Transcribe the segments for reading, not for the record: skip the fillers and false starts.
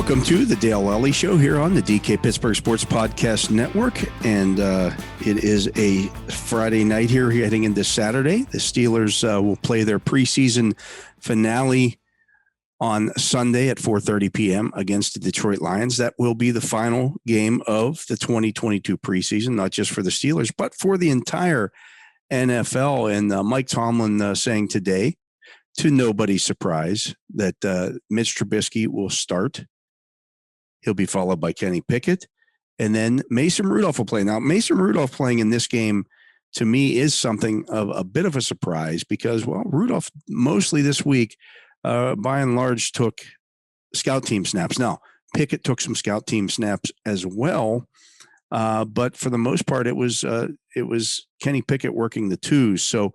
Welcome to the Dale Lolley Show here on the DK Pittsburgh Sports Podcast Network. And it is a Friday night here heading into Saturday. The Steelers will play their preseason finale on Sunday at 4:30 p.m. against the Detroit Lions. That will be the final game of the 2022 preseason, not just for the Steelers, but for the entire NFL. And Mike Tomlin saying today, to nobody's surprise, that Mitch Trubisky will start. He'll be followed by Kenny Pickett, and then Mason Rudolph will play. Now, Mason Rudolph playing in this game, to me, is something of a bit of a surprise because, well, Rudolph mostly this week, by and large, took scout team snaps. Now, Pickett took some scout team snaps as well, but for the most part, it was Kenny Pickett working the twos. So,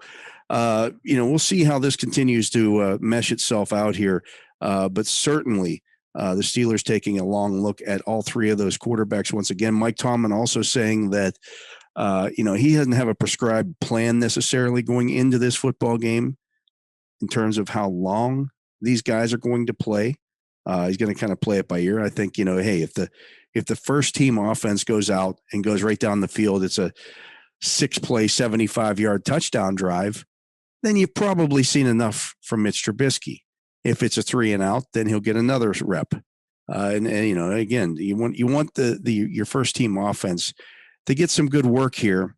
we'll see how this continues to mesh itself out here, but certainly. The Steelers taking a long look at all three of those quarterbacks. Once again, Mike Tomlin also saying that, he doesn't have a prescribed plan necessarily going into this football game in terms of how long these guys are going to play. He's going to kind of play it by ear. I think, hey, if the first team offense goes out and goes right down the field, it's a 6-play, 75-yard touchdown drive, then you've probably seen enough from Mitch Trubisky. If it's a 3 and out, then he'll get another rep. And again, you want your first team offense to get some good work here,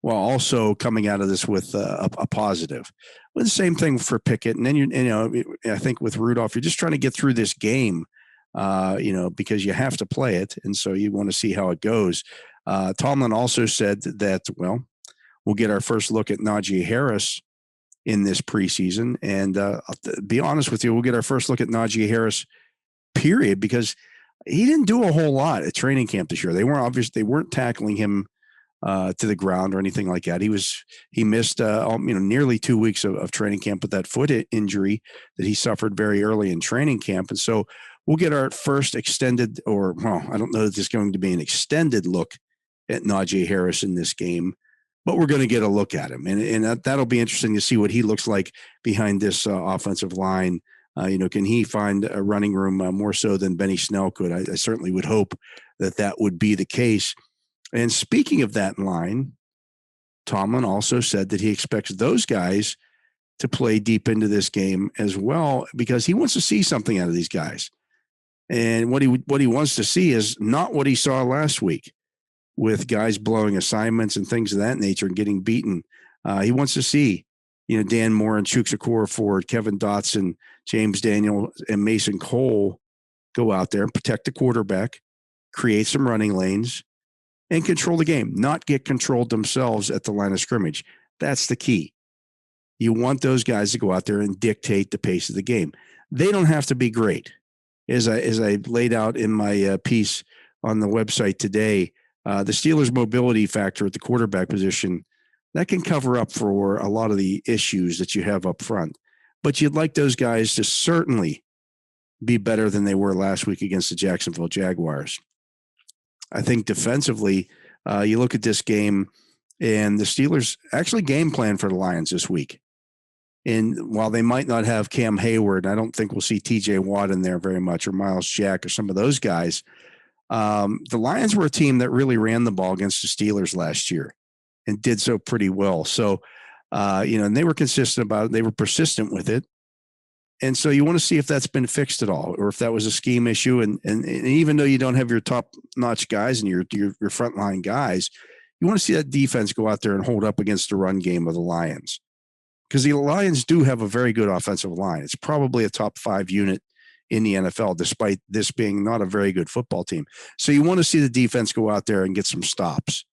while also coming out of this with a positive. But the same thing for Pickett, and then I think with Rudolph, you're just trying to get through this game, because you have to play it, and so you want to see how it goes. Tomlin also said that we'll get our first look at Najee Harris in this preseason. And I'll be honest with you, we'll get our first look at Najee Harris, period, because he didn't do a whole lot at training camp this year. They weren't tackling him to the ground or anything like that. He missed nearly 2 weeks of training camp with that foot injury that he suffered very early in training camp. And so we'll get our first extended, I don't know that there's going to be an extended look at Najee Harris in this game, but we're going to get a look at him. And that'll be interesting to see what he looks like behind this offensive line. Can he find a running room more so than Benny Snell could? I certainly would hope that would be the case. And speaking of that line, Tomlin also said that he expects those guys to play deep into this game as well, because he wants to see something out of these guys. And what he wants to see is not what he saw last week, with guys blowing assignments and things of that nature and getting beaten. He wants to see, Dan Moore and Chuks Okorafor, Kevin Dotson, James Daniel, and Mason Cole go out there and protect the quarterback, create some running lanes, and control the game, not get controlled themselves at the line of scrimmage. That's the key. You want those guys to go out there and dictate the pace of the game. They don't have to be great. As I laid out in my piece on the website today, the Steelers' mobility factor at the quarterback position, that can cover up for a lot of the issues that you have up front. But you'd like those guys to certainly be better than they were last week against the Jacksonville Jaguars. I think defensively, you look at this game, and the Steelers actually game plan for the Lions this week. And while they might not have Cam Hayward, I don't think we'll see TJ Watt in there very much, or Miles Jack, or some of those guys. The Lions were a team that really ran the ball against the Steelers last year and did so pretty well. So, and they were consistent about it. They were persistent with it. And so you want to see if that's been fixed at all, or if that was a scheme issue. And even though you don't have your top-notch guys and your frontline guys, you want to see that defense go out there and hold up against the run game of the Lions. Because the Lions do have a very good offensive line. It's probably a top 5 unit in the NFL, despite this being not a very good football team. So you want to see the defense go out there and get some stops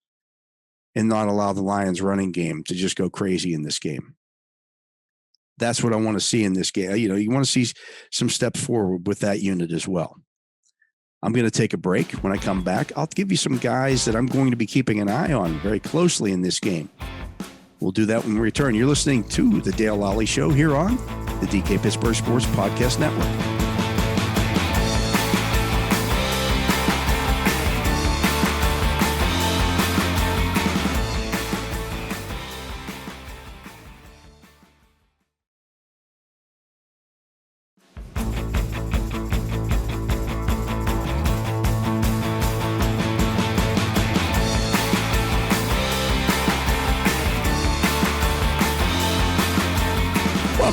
and not allow the Lions running game to just go crazy in this game. That's what I want to see in this game. You want to see some steps forward with that unit as well. I'm going to take a break. When I come back, I'll give you some guys that I'm going to be keeping an eye on very closely in this game. We'll do that when we return. You're listening to the Dale Lolley Show here on the DK Pittsburgh Sports Podcast Network.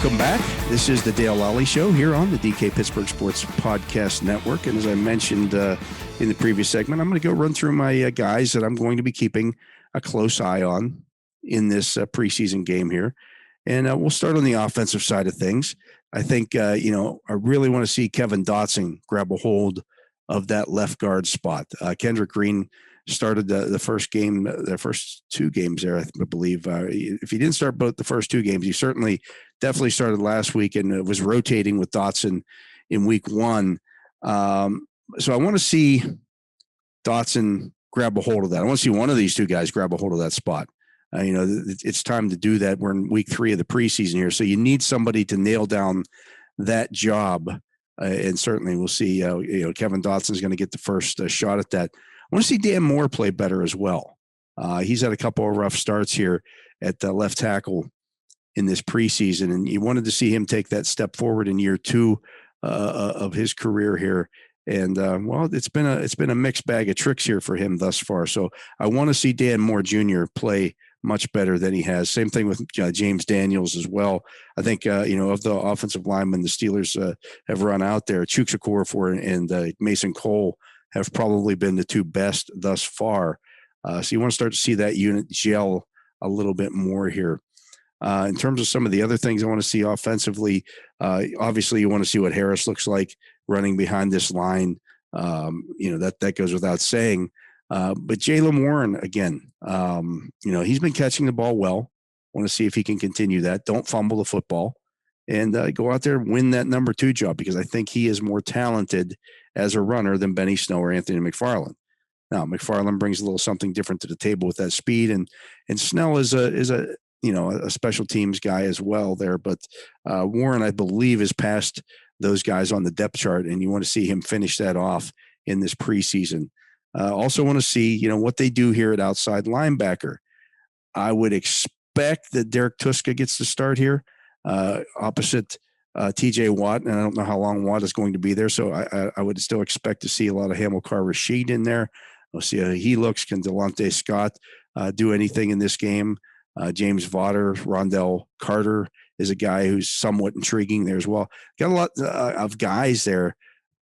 Welcome back. This is the Dale Lolley Show here on the DK Pittsburgh Sports Podcast Network. And as I mentioned in the previous segment, I'm going to go run through my guys that I'm going to be keeping a close eye on in this preseason game here. And we'll start on the offensive side of things. I think, I really want to see Kevin Dotson grab a hold of that left guard spot. Kendrick Green started the first game, the first two games there, I believe. If he didn't start both the first two games, he definitely started last week and was rotating with Dotson in week one. So I want to see Dotson grab a hold of that. I want to see one of these two guys grab a hold of that spot. It's time to do that. We're in week 3 of the preseason here. So you need somebody to nail down that job. And certainly we'll see, Kevin Dotson is going to get the first shot at that. I want to see Dan Moore play better as well. He's had a couple of rough starts here at left tackle in this preseason, and you wanted to see him take that step forward in year 2 of his career here. And it's been a mixed bag of tricks here for him thus far. So I want to see Dan Moore Jr. play much better than he has. Same thing with James Daniels as well. I think of the offensive linemen the Steelers have run out there, Chukwuefor and Mason Cole have probably been the two best thus far. So you want to start to see that unit gel a little bit more here. In terms of some of the other things I want to see offensively, obviously you want to see what Harris looks like running behind this line. That goes without saying. But Jaylen Warren, again, he's been catching the ball well. Want to see if he can continue that. Don't fumble the football. And go out there and win that number 2 job, because I think he is more talented as a runner than Benny Snow or Anthony McFarland. Now, McFarland brings a little something different to the table with that speed, and Snell is a special teams guy as well there. But Warren, I believe, is past those guys on the depth chart, and you want to see him finish that off in this preseason. Also want to see, what they do here at outside linebacker. I would expect that Derek Tuska gets the start here opposite TJ Watt, and I don't know how long Watt is going to be there, so I would still expect to see a lot of Hamilcar Rashed in there. We'll see how he looks. Can Delonte Scott do anything in this game? James Vaughter, Rondell Carter is a guy who's somewhat intriguing there as well. Got a lot of guys there,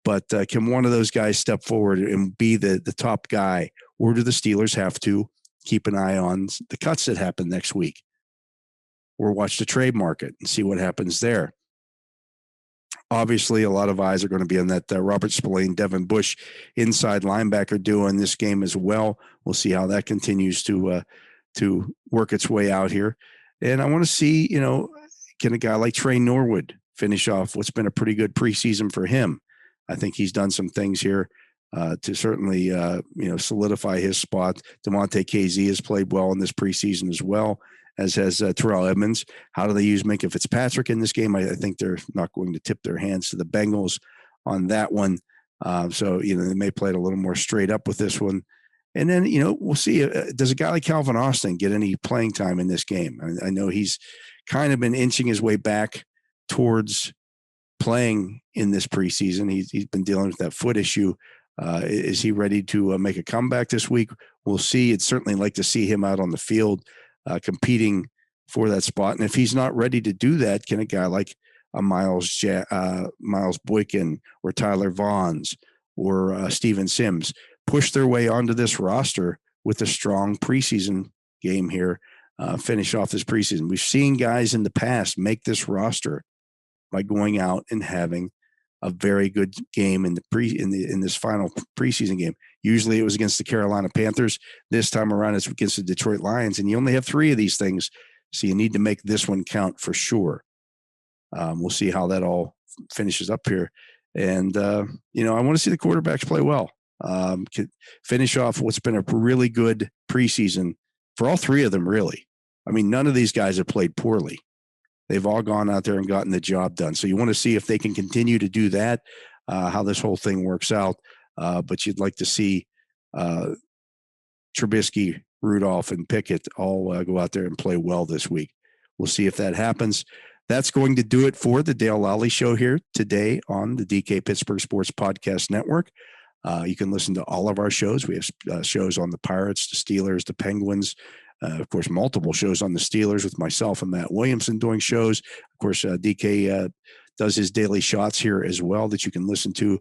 but can one of those guys step forward and be the top guy, or do the Steelers have to keep an eye on the cuts that happen next week, or watch the trade market and see what happens there? Obviously, a lot of eyes are going to be on that Robert Spillane, Devin Bush inside linebacker duo in this game as well. We'll see how that continues to work its way out here. And I want to see, can a guy like Trey Norwood finish off what's been a pretty good preseason for him? I think he's done some things here to certainly, solidify his spot. DeMonte KZ has played well in this preseason as well, as has Terrell Edmonds. How do they use Minkah Fitzpatrick in this game? I think they're not going to tip their hands to the Bengals on that one. So they may play it a little more straight up with this one. And then, we'll see. Does a guy like Calvin Austin get any playing time in this game? I know he's kind of been inching his way back towards playing in this preseason. He's been dealing with that foot issue. Is he ready to make a comeback this week? We'll see. I'd certainly like to see him out on the field competing for that spot. And if he's not ready to do that, can a guy like a Miles Boykin or Tyler Vaughns or Steven Sims push their way onto this roster with a strong preseason game here, finish off this preseason? We've seen guys in the past make this roster by going out and having a very good game in this final preseason game. Usually it was against the Carolina Panthers. This time around it's against the Detroit Lions, and you only have 3 of these things, so you need to make this one count for sure. We'll see how that all finishes up here. And, I want to see the quarterbacks play well. Finish off what's been a really good preseason for all 3 of them, really. I mean, none of these guys have played poorly. They've all gone out there and gotten the job done. So you want to see if they can continue to do that, how this whole thing works out. But you'd like to see Trubisky, Rudolph, and Pickett all go out there and play well this week. We'll see if that happens. That's going to do it for the Dale Lolley Show here today on the DK Pittsburgh Sports Podcast Network. You can listen to all of our shows. We have shows on the Pirates, the Steelers, the Penguins, of course, multiple shows on the Steelers with myself and Matt Williamson doing shows. Of course, DK does his daily shots here as well that you can listen to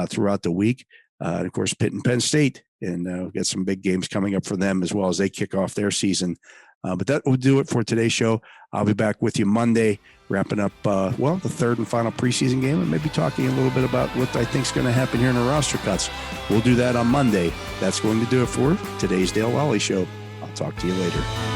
throughout the week. And of course, Pitt and Penn State, and we've got some big games coming up for them as well as they kick off their season. But that will do it for today's show. I'll be back with you Monday, wrapping up, the third and final preseason game, and maybe talking a little bit about what I think is going to happen here in the roster cuts. We'll do that on Monday. That's going to do it for today's Dale Lolley Show. I'll talk to you later.